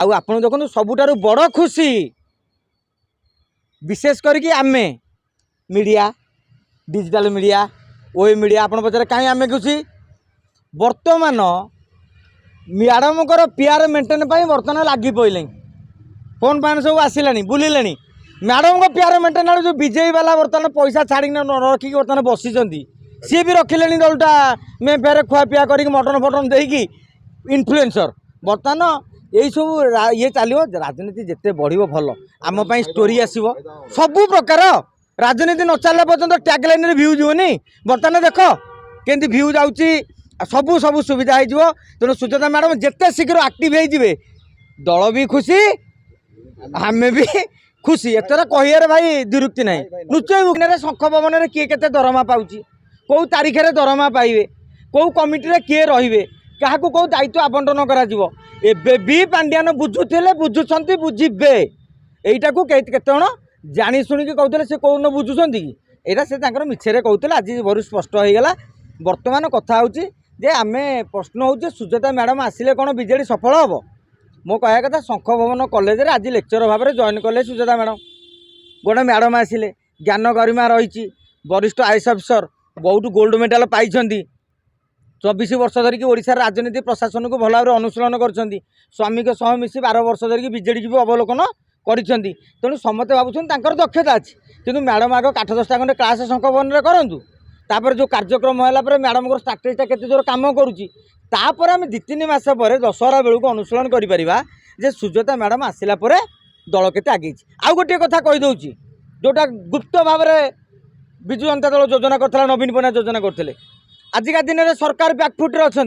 आउ आपण देखो सबुठारु बड़ खुशी विशेष करके आमे मीडिया डिजिटल मीडिया ओए मीडिया आपण पचारे कहीं आमे खुशी बर्तमान मैडम पीआर मेंटेन बर्तमान लगी पड़े फोन फान सब आसला बुलिले मैडम को पीआर मेंटेन जो बीजेपी वाला बर्तमान पैसा छाड़ी रखिक बर्तमान बसी सी भी रखिले दलटा मे फेर खुआपिया कर मटन फटन देकी इन्फ्लुएंसर बर्तमान यही सब ये चलो राजनीति जिते बढ़ भल आम स्टोरी आसो सबू प्रकार राजनीति न चलने पर्यटन टैगलाइन भ्यू जीवनी बर्तमान देख केमती भ्यू जाऊँगी सबू सबू सुविधा हो तेणु सुजाता मैडम जिते शीघ्र आक्टिव हो दल भी खुशी आम भी खुशी एतर कह भाई दुरुक्ति ना लुचई बुकने शंख भवन में किए के दरमा पाँच कौ तारीख में दरमा पाइबे कौ कमिटी किए रे क्या कौ दायित्व आवंटन कर पांड्यान बुझुले बुझुंट बुझे यहीटा को केत जानी शुणिकी कहते से कौन बुझुंट कि यहाँ से मिछे कहते आज भर स्पष्ट हो गला बर्तमान कथा हूँ आम प्रश्न हो सुजाता मैडम आसिले कौन बीजेडी सफल हम मो कह कथा शंख भवन कॉलेज आज लेक्चर भाव में जॉइन कले सुजाता मैडम गोटे मैडम आसिले ज्ञान गरिमा रही वरिष्ठ आईएएस अफिसर बहुत गोल्ड मेडल पाई 24 वर्ष धरिकी ओडिशा राजनीति प्रशासन को भल भाव अनुशीलन कर स्वामी के सह मिसी 12 वर्ष धरिकी बीजेडी को अवलोकन कर तेणु समस्ते भावुं दक्षता अच्छी किंतु मैडम आग 8-10टा खंडे क्लास शंख भवन में करूँ तापर जो कार्यक्रम है मैडम को स्ट्राटेजीटा केते जोर काम करुच्ची आम 2-3 मास पर दशहरा बेलू अनुशीलन कर सुजाता मैडम आसला दल केते आगे आउ गोटे कथा कहीदे जोटा गुप्त भाव में विजु जनता दल योजना करता नवीन पट्टनायक योजना करते आजिका दिन में सरकार बैकफुट्रे अच्छा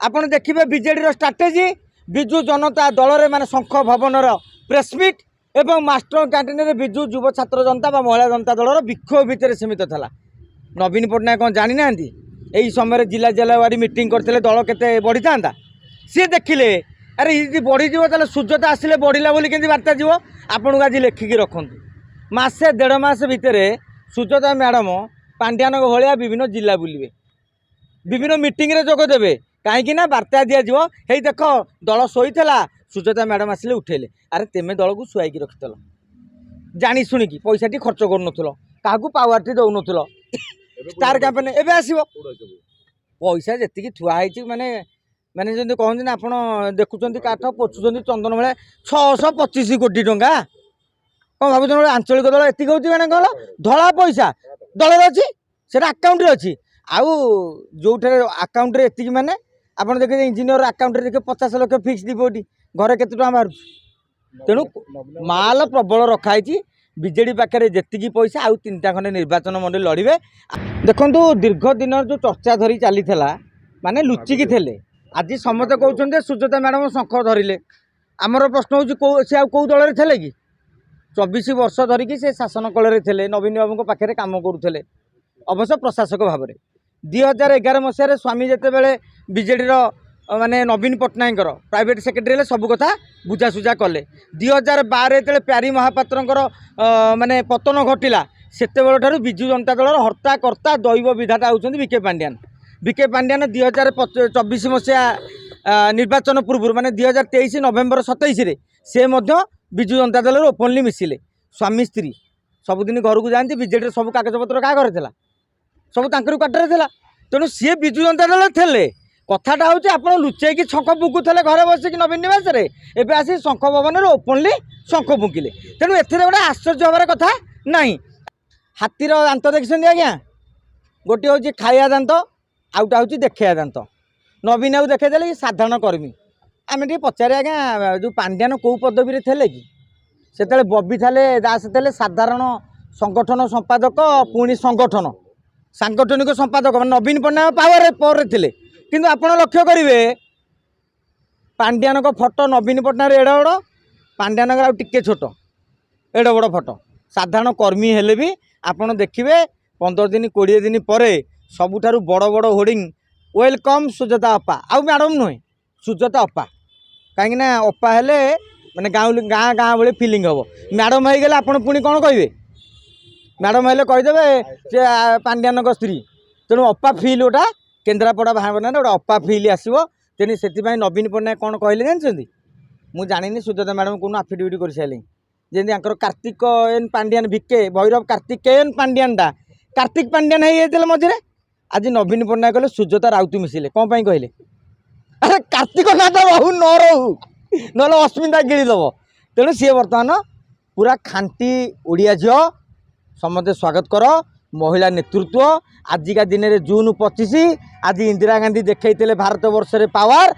आपड़ देखिए बीजेडी स्ट्राटेजी विजु जनता दल में माने शंख भवन प्रेसमिट एवं मास्टर कैंटीन में विजु युव छात्र जनता महिला जनता दल विक्षोभ भितर सीमित था नवीन पट्टनायक कौन जानी ना यही समय जिला जिलावारी मीटिंग करते दल केते बढ़ी था सी देखिले अरे ये बढ़ीज ताले सुजाता आसिले बढ़ला बोली केंती बार्ता जीव आपन को आज लेखिकी रखंतु मासे 1.5 मास भितर सुजाता मैडम पांड्यान भाया विभिन्न जिला बुलिबे विभिन्न मीटिंग रे जोग देबे कहीं बार्ता दि जाए देख दल शोला सुजाता मैडम आसिले उठेले अरे तेमे दल को शुआई रखिल जानी शुणिकी पैसा टी खर्च कर क्या पावर टी दौन स्टार कैंपेन एवं आसो पैसा जी थुआई माने माने जब कहते आप देखुं काठ पोचुं चंदन भाया 625 कोटी टंका कौन भाव आंचलिक दल एति हूँ मैंने कौन धला पैसा दल अच्छी से आकाउंट अच्छी आउ जो आकाउंट एति माने आप देखिए इंजीनियर आकाउंट देखिए 50 लाख फिक्स डिपोजिट घरे केते टका मार तेणु माल प्रबल रखाई बीजेडी पाखे जी पैसा आउ 3टा खंडे निर्वाचन मंडल लड़े देखु दीर्घ दिन जो चर्चा धरी चली माने लुचिकी थे आज समस्ते कहते सुजाता मैडम शंख धरिले आमर प्रश्न हूँ सी कौ दल में थे कि 24 वर्ष धरिकी से शासन कल थे नवीन बाबू पाखे कम करुले अवश्य प्रशासक भाव में 2011 मसीह स्वामी जिते बीजेडी माने नवीन पट्टनायक प्राइवेट सेक्रेटरी सब कथा बुझासुझा कले 2012 जो प्यारी महापात्र माने पतन घटिला सेते ठार विजु जनता दल हर्ता कर्ता दैव विधाता होउछन्ति बीके पांड्यान 2024 मसीहा निर्वाचन पूर्व माने 2023 नवेम्बर 27 से विजु जनता दल ओपनली मिसिले स्वामी स्त्री सबुदिन घर को जाती बीजेडी सब कागज पत्र क्या घर था सब क्वार्टर था तेणु सी विजु जनता दल थे कथाटा हूँ आप लुचेकी शंख फुकुले घरे बसिक नवीन निवास एवं आसी शंख भवन में ओपनली शंख फुकिले तेणु ए गोटे आश्चर्य हबार कथा ना हाथीर दांत देखते आज्ञा गोटे हूँ खाया दांत आउटा हूँ देखा दांत नवीन आउ देखा साधारण कर्मी आम टे पचारे आज्ञा जो पांड्यान कौ पदवी थे कि से बबी थाले दास थे साधारण संगठन संपादक पुणी सांगठनिक संपादक नवीन पट्टनायक पावर पर थे किंतु आपण लक्ष्य करेंगे पांड्यान फोटो नवीन पट्टनायक एड़ बड़ पांड्यान आउ टिके छोट एड़ बड़ फोटो साधारण कर्मी हेले भी आपड़ देखिए 15 दिन 20 दिन पर सबुठारु बड़ बड़ होर्डिंग वेलकम सुजाता अप्पा आउ मैडम नुहे सुजाता अप्पा कहीं अप्पा हेले माने गाँ गाँ भाई फिलिंग हम मैडम हो गले आपड़ पुणी कौन कहे मैडम हेले कहीदेवे से पांड्यान स्त्री तेणु अप्पा फिल गोटा केन्द्रापड़ा भावना गोटे अप्पा फिल आसो तेणु से नवीन पट्टनायक कौन कहले जानते ମୁଁ ଜାଣିନି ସୁଜାତା ମ୍ୟାଡ଼ାମ କୋଉ ଆଫିଡେଭିଟ୍ କରି ସାରିଲେଣି ଯେମିତି ଆଙ୍କର କାର୍ତ୍ତିକେୟନ ପାଣ୍ଡିଆନ ଭିକେ ଭୈରବ କାର୍ତ୍ତିକେୟନ ପାଣ୍ଡିଆନଟା କାର୍ତ୍ତିକ ପାଣ୍ଡିଆନ ହେଇଯାଇଥିଲେ ମଝିରେ। ଆଜି ନବୀନ ପଟ୍ଟନାୟକ କହିଲେ ସୁଜାତା ରାଉତ ମିଶିଲେ କ'ଣ ପାଇଁ କହିଲେ? ଆରେ କାର୍ତ୍ତିକ ନାଥ ରହୁ ନ ରହୁ ନହେଲେ ଅସ୍ମିତା ଗିଳିଦେବ। ତେଣୁ ସିଏ ବର୍ତ୍ତମାନ ପୁରା ଖାଣ୍ଟି ଓଡ଼ିଆ ଝିଅ ସମସ୍ତେ ସ୍ୱାଗତ କର। ମହିଳା ନେତୃତ୍ୱ ଆଜିକା ଦିନରେ ଜୁନ୍ 25 ଆଜି ଇନ୍ଦିରା ଗାନ୍ଧୀ ଦେଖାଇଥିଲେ ଭାରତ ବର୍ଷରେ ପାୱାର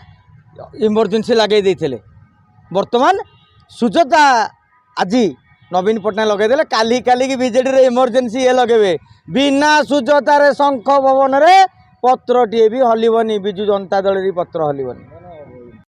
ଇମର୍ଜେନ୍ସି ଲଗାଇ ଦେଇଥିଲେ। ବର୍ତ୍ତମାନ ସୁଜାତା ଆଜି ନବୀନ ପଟ୍ଟନାୟକ ଲଗାଇଦେଲେ କାଲିକି ବିଜେଡ଼ିରେ ଇମର୍ଜେନ୍ସି ଇଏ ଲଗାଇବେ ବିନା ସୁଜାତାରେ ଶଙ୍ଖ ଭବନରେ ପତ୍ରଟିଏ ବି ହଲିବନି ବିଜୁ ଜନତା ଦଳରେ ପତ୍ର ହଲିବନି।